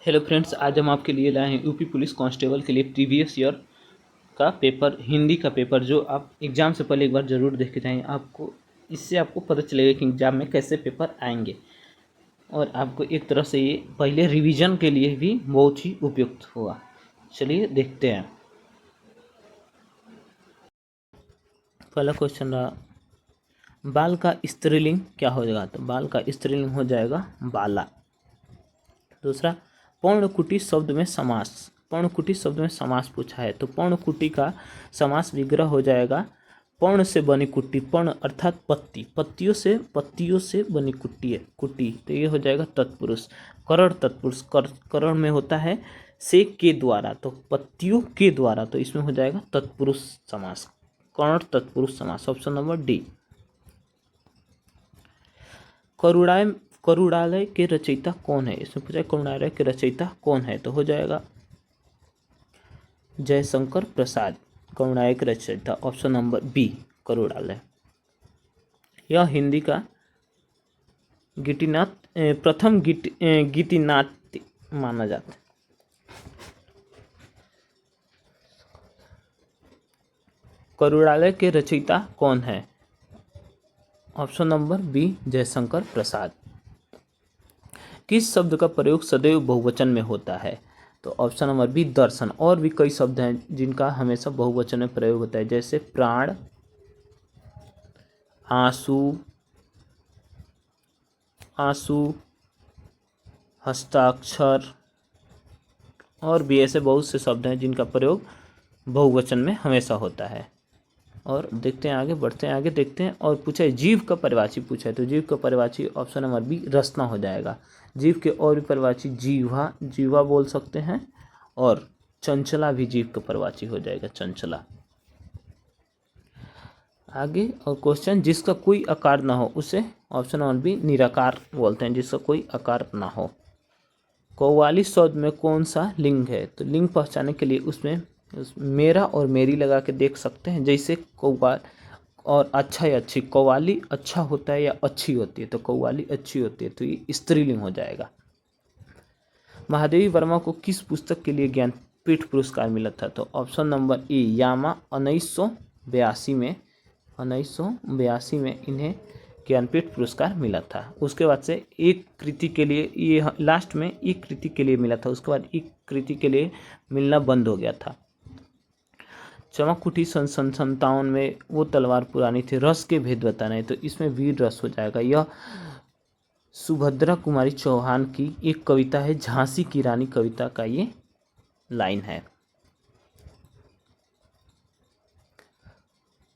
Hello friends, आज हम आपके लिए लाए हैं यूपी पुलिस कांस्टेबल के लिए प्रीवियस ईयर का पेपर, हिंदी का पेपर, जो आप एग्ज़ाम से पहले एक बार ज़रूर देख के जाएँ। इससे आपको पता चलेगा कि एग्ज़ाम में कैसे पेपर आएंगे, और आपको एक तरह से ये पहले रिवीजन के लिए भी बहुत ही उपयुक्त होगा। चलिए देखते हैं। पहला क्वेश्चन रहा, बाल का स्त्रीलिंग क्या हो जाएगा? तो बाल का स्त्रीलिंग हो जाएगा बाला। दूसरा, पर्णकुटी शब्द में समास। पर्णकुटी शब्द में समास पूछा है, तो पर्णकुटी का समास विग्रह हो जाएगा पर्ण से बनी कुट्टी। पर्ण अर्थात पत्ती, पत्तियों से बनी कुट्टी है, कुट्टी, तो ये हो जाएगा तत्पुरुष। करण तत्पुरुष, करण में होता है से के द्वारा, तो पत्तियों के द्वारा, तो इसमें हो जाएगा तत्पुरुष समास, कर्ण तत्पुरुष समास। Option number D. करुणालय के रचयिता कौन है? इसमें पूछा करुणालय के रचयिता कौन है, तो हो जाएगा जयशंकर प्रसाद, करुणालय के रचयिता। Option number B, Karunalay. यह हिंदी का प्रथम गीतिनाट्य माना जाता है। करुणालय के रचयिता कौन है? Option number B, Jaishankar Prasad. किस शब्द का प्रयोग सदैव बहुवचन में होता है? तो ऑप्शन नंबर बी, दर्शन। और भी कई शब्द हैं जिनका हमेशा बहुवचन में प्रयोग होता है, जैसे प्राण, आंसू, हस्ताक्षर, और भी ऐसे बहुत से शब्द हैं जिनका प्रयोग बहुवचन में हमेशा होता है। और देखते हैं आगे, बढ़ते हैं आगे, देखते हैं। और पूछा है जीव का परिवाची, पूछा है, तो जीव का परिवाची ऑप्शन नंबर बी, रसना हो जाएगा। जीव के और भी परिवाची जीवा बोल सकते हैं, और चंचला भी जीव का परिवाची हो जाएगा, चंचला। आगे और क्वेश्चन, जिसका कोई आकार ना हो उसे ऑप्शन नंबर बी, निराकार बोलते हैं, जिसका कोई आकार ना हो। कव्वाली शब्द में कौन सा लिंग है? तो लिंग पहचानने के लिए उसमें मेरा और मेरी लगा के देख सकते हैं। जैसे कव्वाल और अच्छा या अच्छी, कव्वाली अच्छा होता है या अच्छी होती है, तो कव्वाली अच्छी होती है, तो ये स्त्रीलिंग हो जाएगा। महादेवी वर्मा को किस पुस्तक के लिए ज्ञानपीठ पुरस्कार मिला था? तो ऑप्शन नंबर ए, यामा 1982 में इन्हें ज्ञानपीठ पुरस्कार मिला था। उसके बाद से एक कृति के लिए, ये लास्ट में एक कृति के लिए मिला था, उसके बाद एक कृति के लिए मिलना बंद हो गया था। चमक उठी सन 57 में, वो तलवार पुरानी थी, रस के भेद बताना है, तो इसमें वीर रस हो जाएगा। यह सुभद्रा कुमारी चौहान की एक कविता है, झांसी की रानी कविता का ये लाइन है।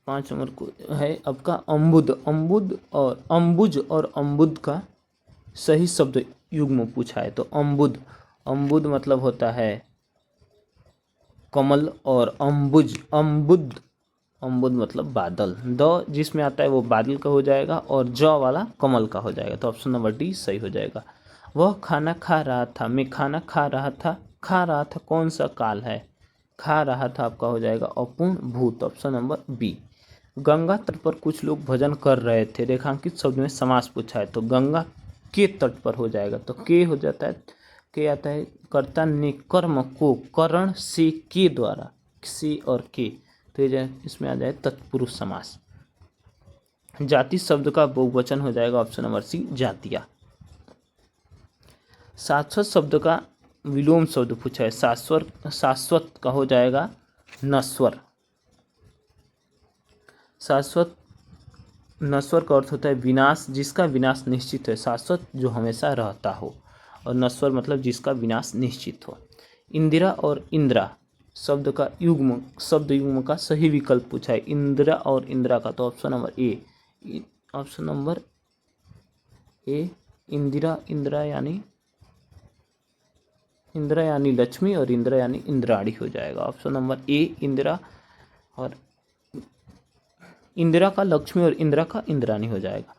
5 नंबर को है आपका अम्बुज और अम्बुद का सही शब्द युग्म पूछा है। तो अम्बुद मतलब होता है कमल, और अम्बुद मतलब बादल। द जिसमें आता है वो बादल का हो जाएगा, और ज वाला कमल का हो जाएगा, तो ऑप्शन नंबर डी सही हो जाएगा। वह खाना खा रहा था, मैं खाना खा रहा था कौन सा काल है? खा रहा था आपका हो जाएगा अपूर्ण भूत, ऑप्शन नंबर बी। गंगा तट पर कुछ लोग भजन कर रहे थे, रेखांकित शब्द में समास पूछा है, तो गंगा के तट पर हो जाएगा, तो के हो जाता है, के आता है कर्ता ने कर्म को करण से के द्वारा, से और के, तो ये इसमें आ जाए तत्पुरुष समास। जाति शब्द का बहुवचन हो जाएगा ऑप्शन नंबर सी, जातिया। शाश्वत शब्द का विलोम शब्द पूछा है, शाश्वत का हो जाएगा नश्वर। शाश्वत नश्वर का अर्थ होता है विनाश, जिसका विनाश निश्चित है। शाश्वत जो हमेशा रहता हो, और नश्वर मतलब जिसका विनाश निश्चित हो। इंदिरा और इंद्रा शब्द युग्म का सही विकल्प पूछा है, इंदिरा और इंदिरा का, तो ऑप्शन नंबर ए, इंदिरा यानी लक्ष्मी, और इंदिरा यानी इंद्राणी हो जाएगा, ऑप्शन नंबर ए, इंदिरा, और इंदिरा का लक्ष्मी और इंदिरा का इंद्राणी हो जाएगा।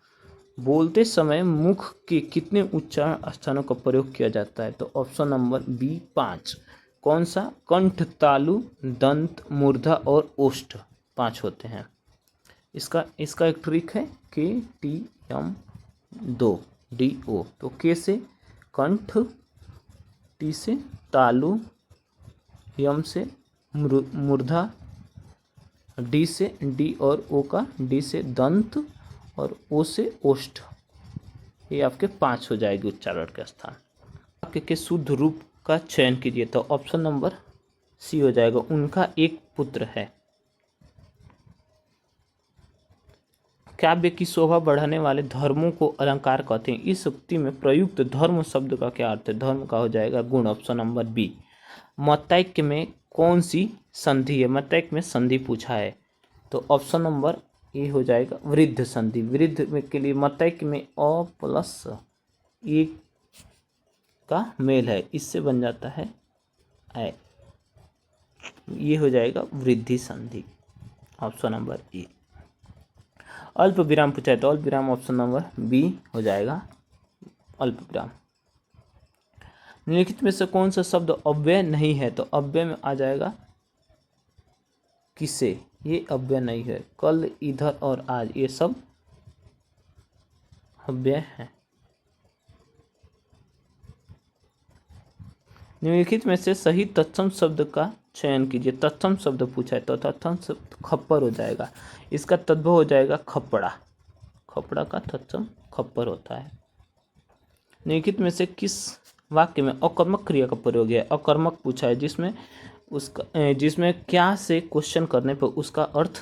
बोलते समय मुख के कितने उच्चारण स्थानों का प्रयोग किया जाता है? तो ऑप्शन नंबर बी, 5। कौन सा? कंठ, तालु, दंत, मूर्धा और ओष्ठ, 5 होते हैं। इसका एक ट्रिक है, KTM 2 DO, तो के से कंठ, टी से तालु, यम से मूर्धा, डी से डी और ओ का डी से दंत और ओ से ओष्ठ। ये आपके 5 हो जाएगी उच्चारण के स्थान। वाक्य के शुद्ध रूप का चयन कीजिए, तो ऑप्शन नंबर सी हो जाएगा, उनका एक पुत्र है। काव्य की शोभा बढ़ाने वाले धर्मों को अलंकार कहते हैं। इस उक्ति में प्रयुक्त धर्म शब्द का क्या अर्थ है? धर्म का हो जाएगा गुण, ऑप्शन नंबर बी। मतैक्य में कौन सी संधि है? मतैक्य में संधि पूछा है, तो ऑप्शन नंबर ए हो जाएगा वृद्ध संधि। वृद्ध में के लिए मतैक्य में अ प्लस ए का मेल है, इससे बन जाता है ए, ये हो जाएगा वृद्धि संधि, ऑप्शन नंबर ए। अल्प विराम पूछा है, तो अल्प विराम ऑप्शन नंबर बी हो जाएगा अल्प विराम। निम्नलिखित में से कौन सा शब्द अव्यय नहीं है? तो अव्यय में आ जाएगा किसे, ये अव्यय नहीं है। कल, इधर और आज, ये सब अव्यय है। निम्नलिखित में से सही तत्सम शब्द का चयन कीजिए। तत्सम शब्द पूछा है, तो तत्सम शब्द खप्पर हो जाएगा। इसका तद्भव हो जाएगा खपड़ा। खपड़ा का तत्सम खप्पर होता है। निम्नलिखित में से किस वाक्य में अकर्मक क्रिया का प्रयोग है? अकर्मक पूछा है, जिसमें क्या से क्वेश्चन करने पर उसका अर्थ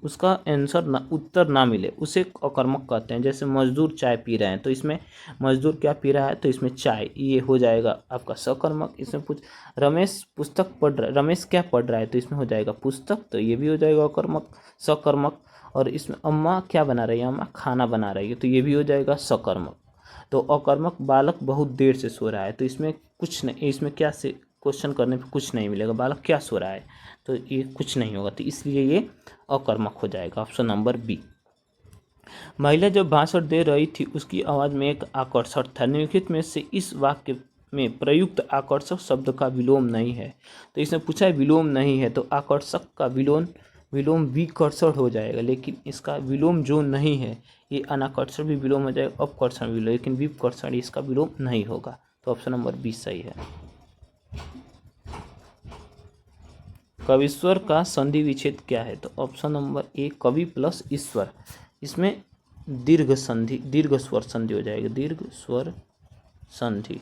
उसका आंसर उत्तर ना मिले, उसे अकर्मक कहते हैं। जैसे मजदूर चाय पी रहे हैं, तो इसमें मजदूर क्या पी रहा है? तो इसमें चाय, ये हो जाएगा आपका सकर्मक। इसमें रमेश पुस्तक पढ़ रहा है, रमेश क्या पढ़ रहा है? तो इसमें हो जाएगा पुस्तक, तो ये भी हो जाएगा अकर्मक, सकर्मक। और इसमें अम्मा क्या बना रही है? अम्मा खाना बना रही है, तो ये भी हो जाएगा सकर्मक। तो अकर्मक बालक बहुत देर से सो रहा है, तो इसमें कुछ नहीं, इसमें क्या से क्वेश्चन करने पे कुछ नहीं मिलेगा। बालक क्या सो रहा है? तो ये कुछ नहीं होगा, तो इसलिए ये अकर्मक हो जाएगा, ऑप्शन नंबर बी। महिला जब भाषण दे रही थी उसकी आवाज़ में एक आकर्षण था। निम्नलिखित में से इस वाक्य में प्रयुक्त आकर्षक शब्द का विलोम नहीं है। तो इसमें पूछा है विलोम नहीं है, तो आकर्षक का विलोम विकर्षण हो जाएगा, लेकिन इसका विलोम जो नहीं है, ये अनाकर्षण भी विलोम हो जाएगा, अपकर्षण भी विलोम, लेकिन विकर्षण इसका विलोम नहीं होगा, तो ऑप्शन नंबर बी सही है। कविश्वर का संधि विच्छेद क्या है? तो ऑप्शन नंबर ए कवि प्लस ईश्वर। इसमें दीर्घ स्वर संधि हो जाएगी, दीर्घ स्वर संधि,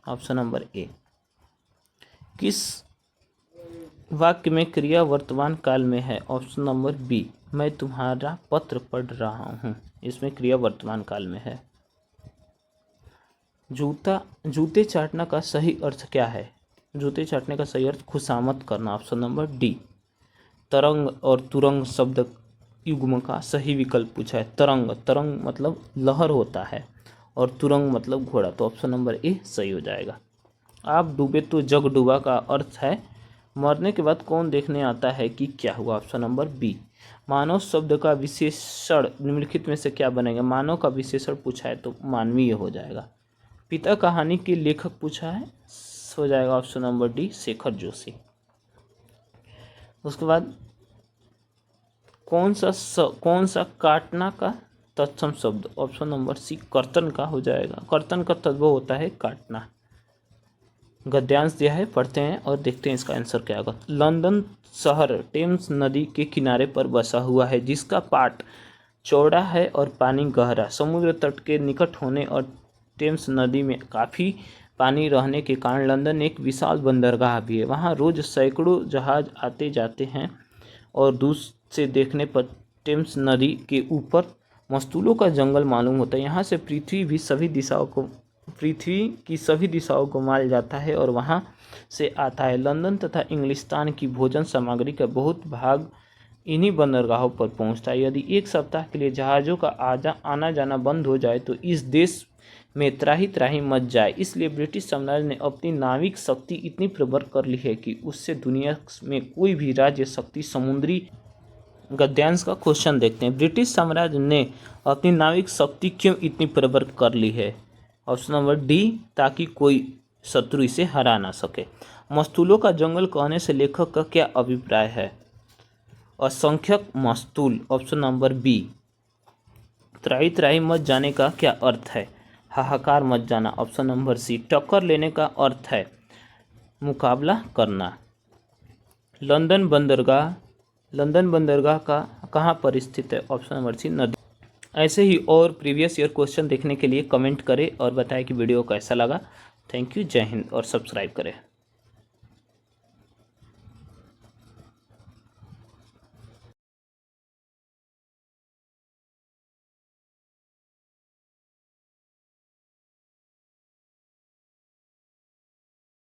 ऑप्शन नंबर ए। किस वाक्य में क्रिया वर्तमान काल में है? ऑप्शन नंबर बी, मैं तुम्हारा पत्र पढ़ रहा हूँ, इसमें क्रिया वर्तमान काल में है। जूते चाटना का सही अर्थ क्या है? जूते चाटने का सही अर्थ खुशामद करना, ऑप्शन नंबर डी। तरंग और तुरंग शब्द युग्म का सही विकल्प पूछा है। तरंग मतलब लहर होता है, और तुरंग मतलब घोड़ा, तो ऑप्शन नंबर ए सही हो जाएगा। आप डूबे तो जग डूबा का अर्थ है मरने के बाद कौन देखने आता है कि क्या हुआ, ऑप्शन नंबर बी। मानव शब्द का विशेषण निम्नलिखित में से क्या बनेगा? मानव का विशेषण पूछा है, तो मानवीय हो जाएगा। पिता कहानी के लेखक पूछा है, हो जाएगा option number D Shekhar Joshi. उसके बाद कौन सा काटना का तत्सम शब्द? ऑप्शन नंबर सी कर्तन का हो जाएगा। कर्तन का तद्भव होता है काटना। गद्यांश दिया है, पढ़ते हैं और देखते हैं इसका आंसर क्या होगा। लंदन शहर टेम्स नदी के किनारे पर बसा हुआ है, जिसका पाट चौड़ा है और पानी गहरा। समुद्र तट के निकट होने और टेम्स नदी में काफ़ी पानी रहने के कारण लंदन एक विशाल बंदरगाह भी है। वहाँ रोज सैकड़ों जहाज आते जाते हैं, और दूर से देखने पर टेम्स नदी के ऊपर मस्तूलों का जंगल मालूम होता है। यहाँ से पृथ्वी की सभी दिशाओं को माल जाता है और वहाँ से आता है। लंदन तथा इंग्लिस्तान की भोजन सामग्री का बहुत भाग इन्हीं बंदरगाहों पर पहुँचता है। यदि एक सप्ताह के लिए जहाज़ों का आना जाना बंद हो जाए तो इस देश में त्राही मच जाए। इसलिए ब्रिटिश साम्राज्य ने अपनी नाविक शक्ति इतनी प्रबल कर ली है कि उससे दुनिया में कोई भी राज्य शक्ति समुद्री। गद्यांश का क्वेश्चन देखते हैं। ब्रिटिश साम्राज्य ने अपनी नाविक शक्ति क्यों इतनी प्रबल कर ली है? ऑप्शन नंबर डी, ताकि कोई शत्रु इसे हरा ना सके। मस्तूलों का जंगल कहने से लेखक का क्या अभिप्राय है? असंख्यक मस्तूल, ऑप्शन नंबर बी। त्राही मच जाने का क्या अर्थ है? हाहाकार मच जाना। ऑप्शन नंबर सी। टक्कर लेने का अर्थ है मुकाबला करना। लंदन बंदरगाह का कहाँ पर स्थित है? ऑप्शन नंबर सी नदी। ऐसे ही और प्रीवियस ईयर क्वेश्चन देखने के लिए कमेंट करें और बताएं कि वीडियो कैसा लगा। थैंक यू, जय हिंद और सब्सक्राइब करें।